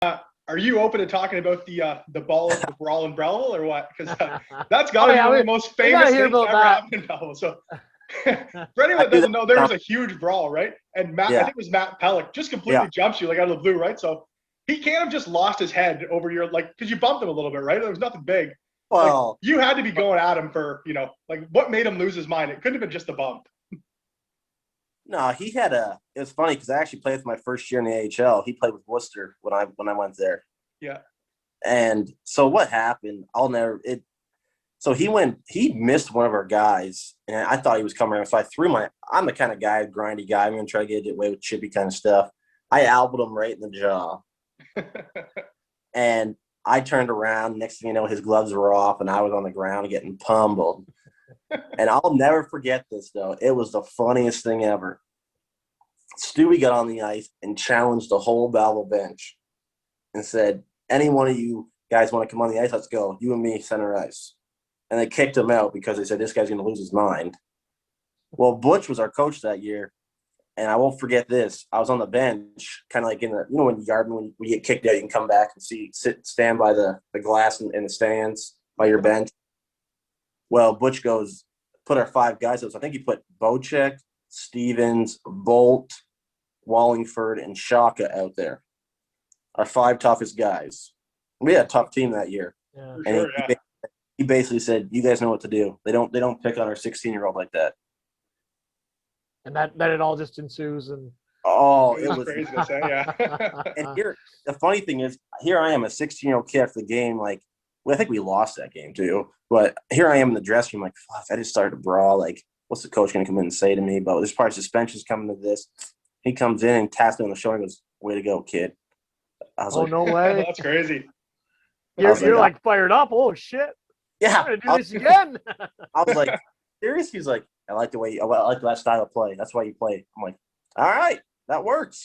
Are you open to talking about the ball of the Brawl in Belleville or what? Because that's got to Oh, be yeah, one of we the most gotta famous hear things about ever that. happened in Belleville. So for anyone I that do doesn't know, there was that. a huge brawl, right? And Matt, I Yeah. think it was Matt Pellick, just completely Yeah. jumps you like out of the blue, right? So he can't have just lost his head over your because you bumped him a little bit, right? There was nothing big. Like Well, you had to be going at him for like what made him lose his mind. It couldn't have been just a bump. no, he had a. It was funny because I actually played with my first year in the AHL. He played with Worcester when I went there. Yeah. And so what happened? I'll never it. So he missed one of our guys, and I thought he was coming around. So I threw I'm the kind of guy, grindy guy. I'm going to try to get away with chippy kind of stuff. I elbowed him right in the jaw. And I turned around. Next thing you know, his gloves were off, and I was on the ground getting pummeled. And I'll never forget this, though. It was the funniest thing ever. Stewie got on the ice and challenged the whole Belleville bench and said, any one of you guys want to come on the ice? Let's go. You and me, center ice. And they kicked him out because they said, this guy's going to lose his mind. Well, Butch was our coach that year, and I won't forget this. I was on the bench, kind of like in the, when Yardman, when you get kicked out, you can come back and stand by the glass in the stands by your bench. Well, Butch goes, put our 5 guys out. So I think he put Bocek, Stevens, Bolt, Wallingford, and Shaka out there. Our 5 toughest guys. We had a tough team that year. Yeah. For And sure, yeah. he basically said, you guys know what to do. They don't pick on our 16-year-old like that. And that it all just ensues. And Oh, It was crazy to say, yeah. And here, the funny thing is, here I am, a 16-year-old kid after the game. Like, well, I think we lost that game too. But here I am in the dressing room, like, fuck, I just started to brawl. Like, what's the coach going to come in and say to me? But there's probably suspensions coming to this. He comes in and taps me on the shoulder and goes, way to go, kid. I was oh, like, no way. That's crazy. You're like fired up. Oh, shit. yeah. I'm going to do this again. I was like, serious? He's like, I like the style of play. That's why you play. I'm like, all right, that works.